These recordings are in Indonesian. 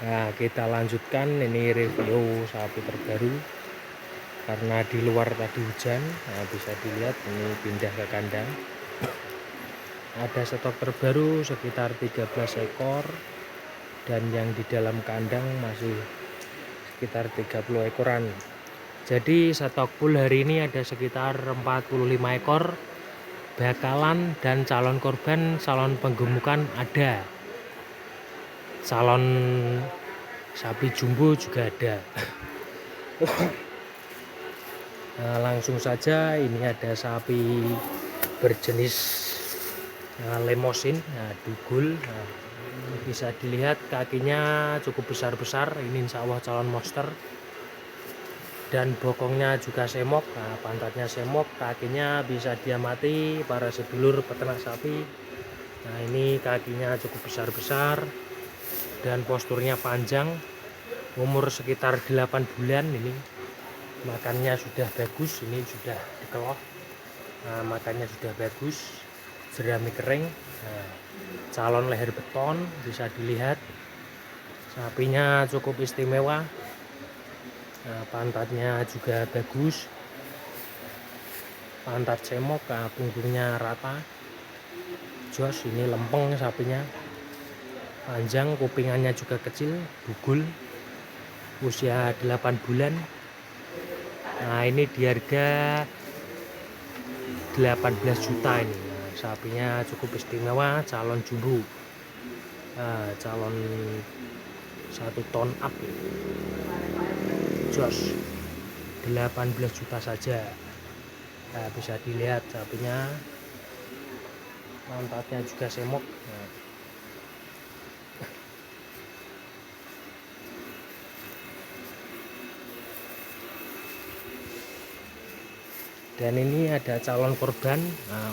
Nah, kita lanjutkan ini review sapi terbaru. Karena di luar tadi hujan, nah bisa dilihat ini pindah ke kandang. Ada stok terbaru sekitar 13 ekor, dan yang di dalam kandang masih sekitar 30 ekoran. Jadi stok full hari ini ada sekitar 45 ekor. Bakalan dan calon korban, calon penggemukan ada. Calon sapi jumbo juga ada. Nah, langsung saja ini ada sapi berjenis lemosin, dugul. Nah, bisa dilihat kakinya cukup besar-besar. Ini insya Allah calon monster. Dan bokongnya juga semok, pantatnya semok, kakinya bisa diamati para sedulur peternak sapi. Nah, ini kakinya cukup besar-besar dan posturnya panjang. Umur sekitar 8 bulan ini. Makannya sudah bagus, ini sudah dikeloh. Nah, makannya sudah bagus, jerami kering. Nah, calon leher beton bisa dilihat. Sapinya cukup istimewa. Nah, pantatnya juga bagus, pantat semok, punggungnya rata, jos. Ini lempeng sapinya, panjang, kupingannya juga kecil, bugul, usia 8 bulan. Nah, ini di harga 18 juta ini. Nah, sapinya cukup istimewa, calon jumbo, calon 1 ton up, jos, 18 juta saja. Nah, bisa dilihat sapinya, pantatnya juga semok. Nah, dan ini ada calon korban,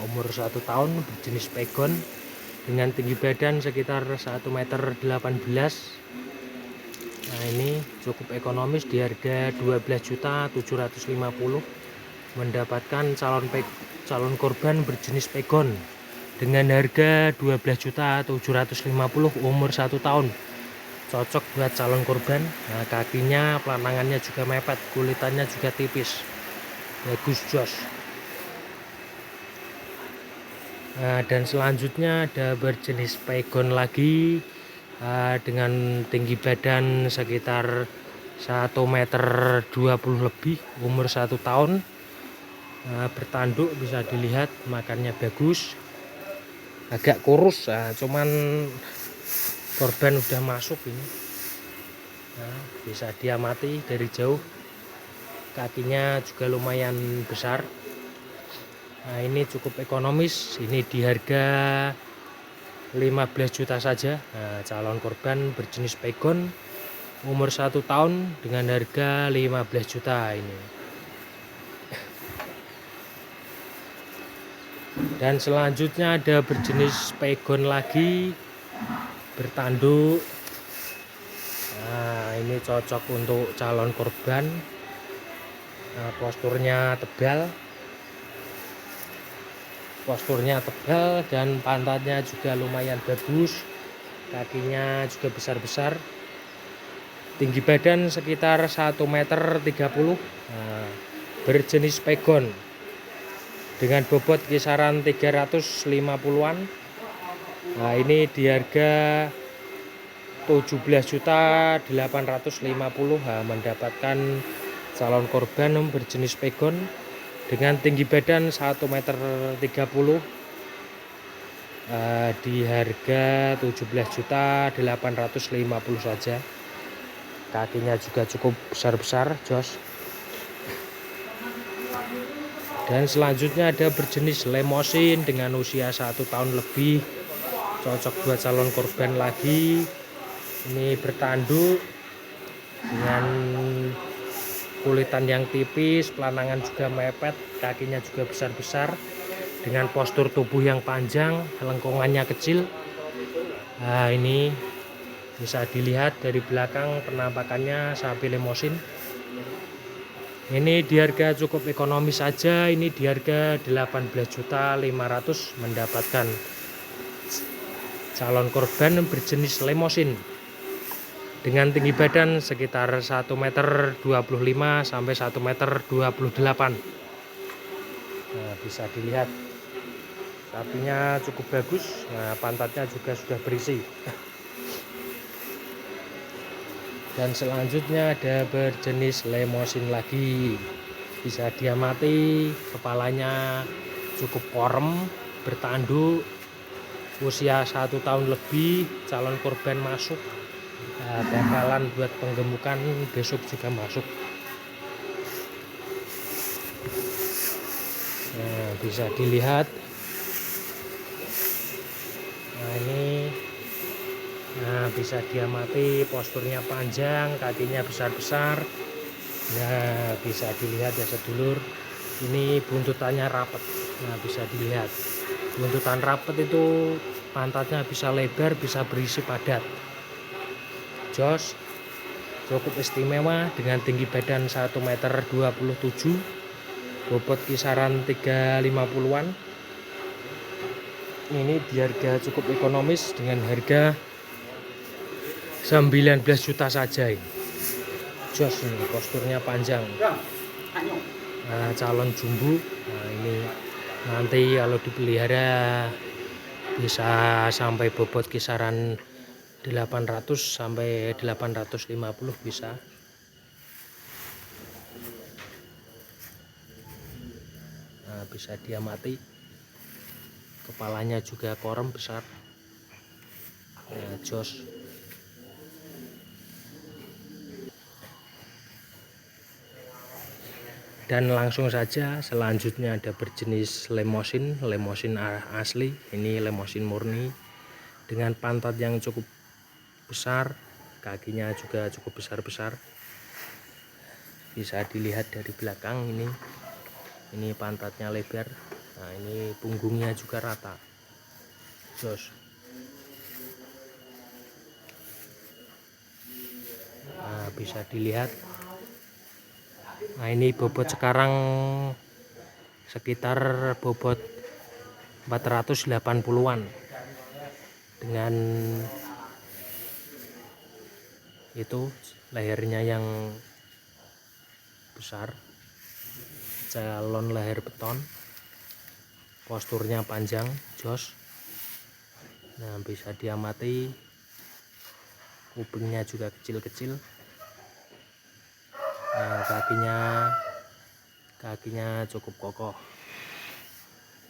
umur 1 tahun, berjenis pegon, dengan tinggi badan sekitar 1,18 meter. Nah, ini cukup ekonomis di harga 12.750.000, mendapatkan calon korban berjenis pegon dengan harga 12.750.000, umur 1 tahun. Cocok buat calon korban. Nah, kakinya, pelanangannya juga mepet, kulitannya juga tipis, bagus, jos. Nah, dan selanjutnya ada berjenis pegon lagi, dengan tinggi badan sekitar 1,20 meter lebih, umur 1 tahun. Bertanduk bisa dilihat, makannya bagus, agak kurus, cuman korban udah masuk ini. Nah, bisa diamati dari jauh, kakinya juga lumayan besar. Nah, ini cukup ekonomis, ini di harga 15 juta saja. Nah, calon korban berjenis pegon, umur 1 tahun, dengan harga 15 juta ini. Dan selanjutnya ada berjenis pegon lagi, bertanduk. Nah, ini cocok untuk calon korban. Nah, posturnya tebal dan pantatnya juga lumayan bagus, kakinya juga besar-besar, tinggi badan sekitar 1,30 meter. Nah, berjenis pegon dengan bobot kisaran 350-an. Nah, ini di harga 17.850.000, mendapatkan calon korban berjenis pegon dengan tinggi badan 1,30 meter, di harga 17.850.000 saja. Kakinya juga cukup besar-besar, jos. Dan selanjutnya ada berjenis lemosin dengan usia 1 tahun lebih, cocok buat calon korban lagi. Ini bertanduk dengan kulitan yang tipis, pelanangan juga mepet, kakinya juga besar-besar, dengan postur tubuh yang panjang, lengkungannya kecil. Nah, ini bisa dilihat dari belakang penampakannya sapi lemosin. Ini di harga cukup ekonomis saja, ini di harga 18.500.000, mendapatkan calon korban berjenis lemosin. dengan tinggi badan sekitar 1,25 meter sampai 1,28 meter. Nah, bisa dilihat sapinya cukup bagus. Nah, pantatnya juga sudah berisi. Dan selanjutnya ada berjenis Limousin lagi. Bisa diamati, kepalanya cukup korem, bertanduk, usia 1 tahun lebih, calon korban masuk. Nah, bakalan buat penggemukan besok juga masuk. Nah, bisa dilihat. Nah, ini bisa diamati posturnya panjang, kakinya besar-besar. Nah, bisa dilihat ya sedulur, ini buntutannya rapet. Nah, bisa dilihat buntutan rapet itu pantatnya bisa lebar, bisa berisi padat. Jos cukup istimewa dengan tinggi badan 1,27 meter, bobot kisaran 350-an. Ini di harga cukup ekonomis dengan harga 19 juta saja ini. Jos ini posturnya panjang. Nah, calon jumbo. Nah, ini nanti kalau dipelihara bisa sampai bobot kisaran 800 sampai 850 bisa. Nah, bisa diamati kepalanya juga korem besar. Nah, jos. Dan langsung saja selanjutnya ada berjenis Limousin asli. Ini Limousin murni dengan pantat yang cukup besar, kakinya juga cukup besar-besar. Bisa dilihat dari belakang ini pantatnya lebar. Nah, ini punggungnya juga rata. Jos. Nah, bisa dilihat. Nah, ini bobot sekarang sekitar bobot 480-an dengan itu lehernya yang besar, calon leher beton, posturnya panjang, jos. Nah, bisa diamati kupingnya juga kecil-kecil. Nah, kakinya cukup kokoh.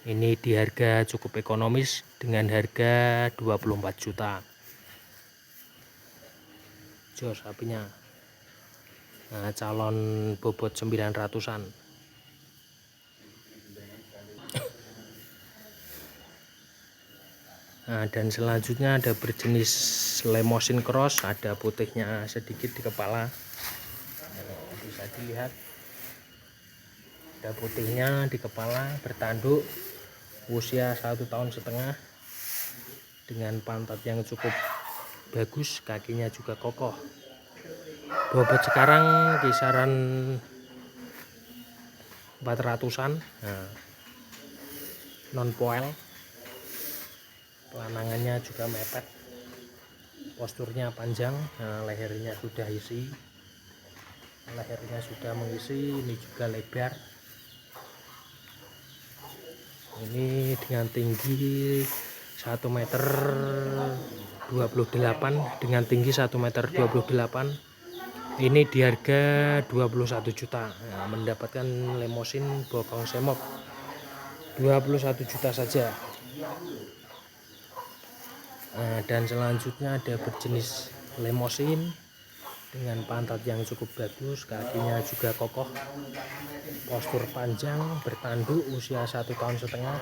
Ini di harga cukup ekonomis dengan harga 24 juta. Jos sapinya. Nah, calon bobot 900-an. Nah, dan selanjutnya ada berjenis Limousin cross, ada putihnya sedikit di kepala. Nah, bisa dilihat ada putihnya di kepala, bertanduk, usia 1,5 tahun dengan pantat yang cukup bagus, kakinya juga kokoh. Bobot sekarang kisaran 400-an. Nah, non poel, pelanangannya juga mepet, posturnya panjang. Nah, lehernya sudah mengisi, ini juga lebar. Ini dengan tinggi 1,28 meter dengan tinggi 1,28 meter. Ini di harga 21 juta. Nah, mendapatkan Limousin bokong semok 21 juta saja. Nah, dan selanjutnya ada berjenis Limousin dengan pantat yang cukup bagus, kakinya juga kokoh, postur panjang, bertanduk, usia 1,5 tahun,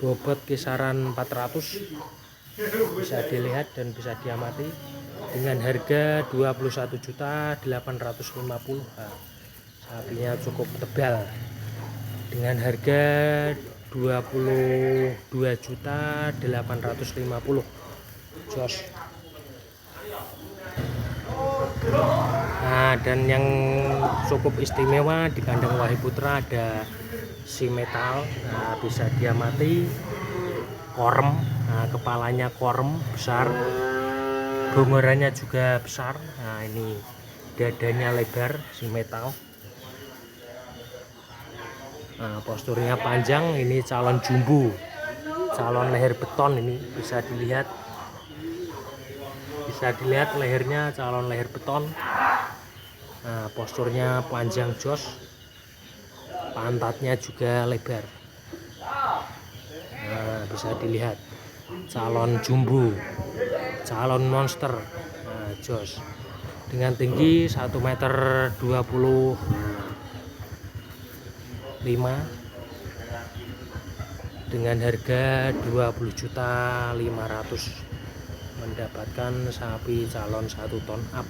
bobot kisaran 400. Bisa dilihat dan bisa diamati dengan harga 21.850.000. Nah, sapinya cukup tebal dengan harga 22.850.000. Jos. Nah, dan yang cukup istimewa di kandang Wahiputra ada si metal. Nah, bisa diamati korem. Nah, kepalanya korem besar, Bongorannya juga besar. Nah, ini dadanya lebar si metal. Nah, posturnya panjang. Ini calon jumbo, calon leher beton. Ini bisa dilihat lehernya calon leher beton. Nah, posturnya panjang jos, pantatnya juga lebar. Nah, bisa dilihat calon jumbo, calon monster. Nah, jos dengan tinggi 1,25 m dengan harga 20.500.000, mendapatkan sapi calon 1 ton up.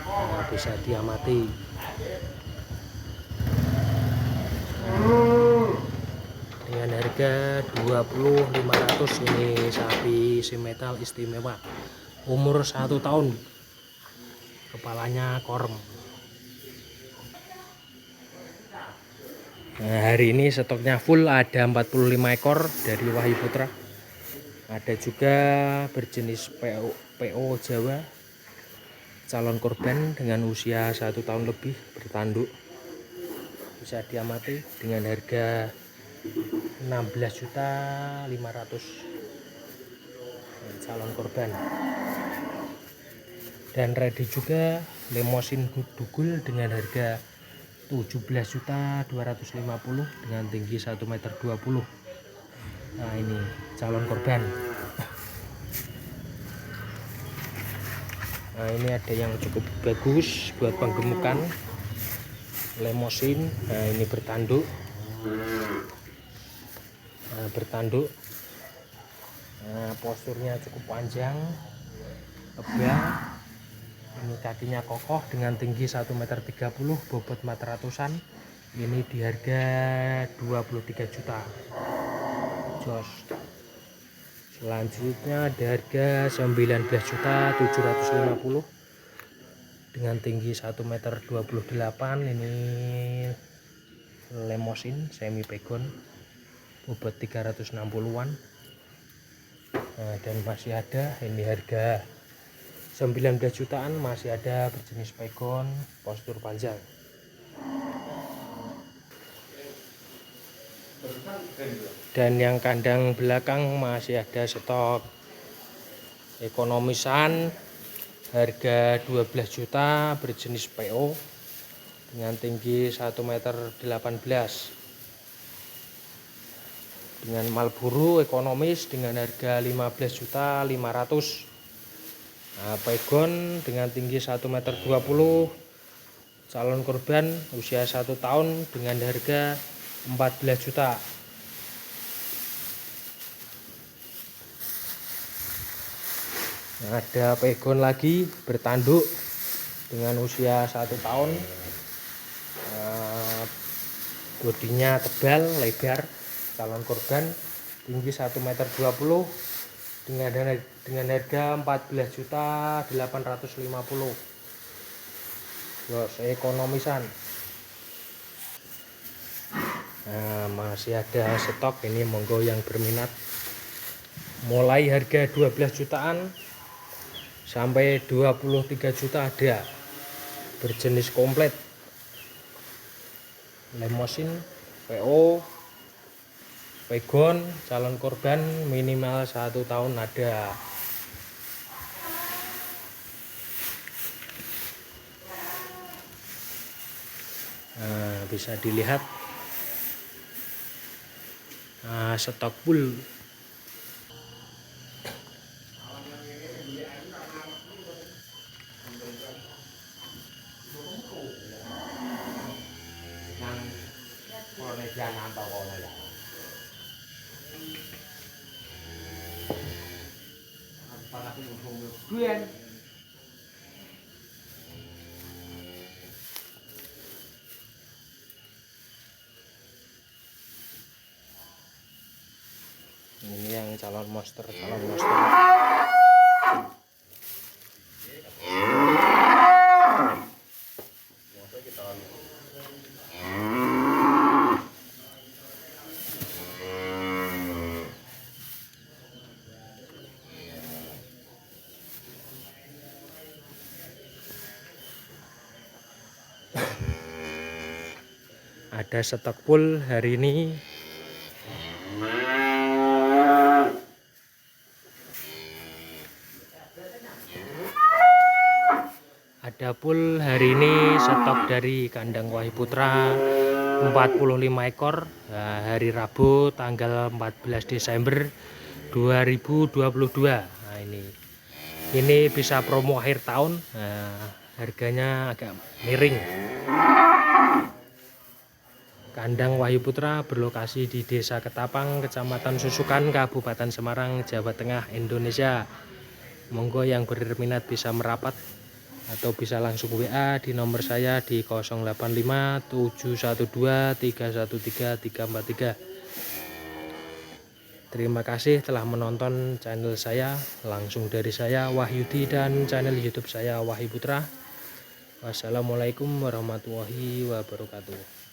Nah, bisa diamati. Dengan harga 20.500.000, ini sapi si metal istimewa, umur 1 tahun, kepalanya korem. Nah, hari ini stoknya full, ada 45 ekor dari Wahyu Putra. Ada juga berjenis PO Jawa, calon korban dengan usia 1 tahun lebih, bertanduk. Bisa diamati dengan harga 16.500.000, calon korban. Dan ready juga lemosin dugul dengan harga 17.250.000 dengan tinggi 1,20 m. Nah, ini calon korban. Nah, ini ada yang cukup bagus buat penggemukan, lemosin. Nah, ini bertanduk. Nah, posturnya cukup panjang, tebal. Ini kakinya kokoh dengan tinggi 1,30 m, bobot 400-an. Ini di harga 23 juta jos. Selanjutnya ada harga 19.750.000 dengan tinggi 1,28 m. Ini lemosin semi pegon, bobot 360-an. Nah, dan masih ada, ini harga 19 jutaan, masih ada berjenis pegon, postur panjang. Dan yang kandang belakang masih ada stok ekonomisan, harga 12 juta, berjenis PO dengan tinggi 1,18 m, dengan Marlboro ekonomis dengan harga 15.500.000. Nah, pegon dengan tinggi 1,20 m, calon korban usia 1 tahun dengan harga 14 juta. Nah, ada pegon lagi bertanduk dengan usia 1 tahun. Bodinya tebal, lebar, calon korban tinggi 1,20 m dengan harga 14.850.000. Jos ekonomisan. Nah, masih ada stok, ini monggo yang berminat. Mulai harga 12 jutaan sampai 23 juta ada, berjenis komplit, lemosin, PO, pegon, calon korban minimal 1 tahun ada. Nah, bisa dilihat stok full. Ini yang calon monster. ada stok full hari ini. Ada full hari ini stok dari kandang Wahyu Putra 45 ekor. Nah, hari Rabu tanggal 14 Desember 2022. Nah, ini bisa promo akhir tahun. Nah, harganya agak miring. Kandang Wahyu Putra berlokasi di Desa Ketapang, Kecamatan Susukan, Kabupaten Semarang, Jawa Tengah, Indonesia. Monggo yang berminat bisa merapat atau bisa langsung WA di nomor saya di 085 712 313 343. Terima kasih telah menonton channel saya langsung dari saya Wahyudi dan channel YouTube saya Wahyu Putra. Wassalamualaikum warahmatullahi wabarakatuh.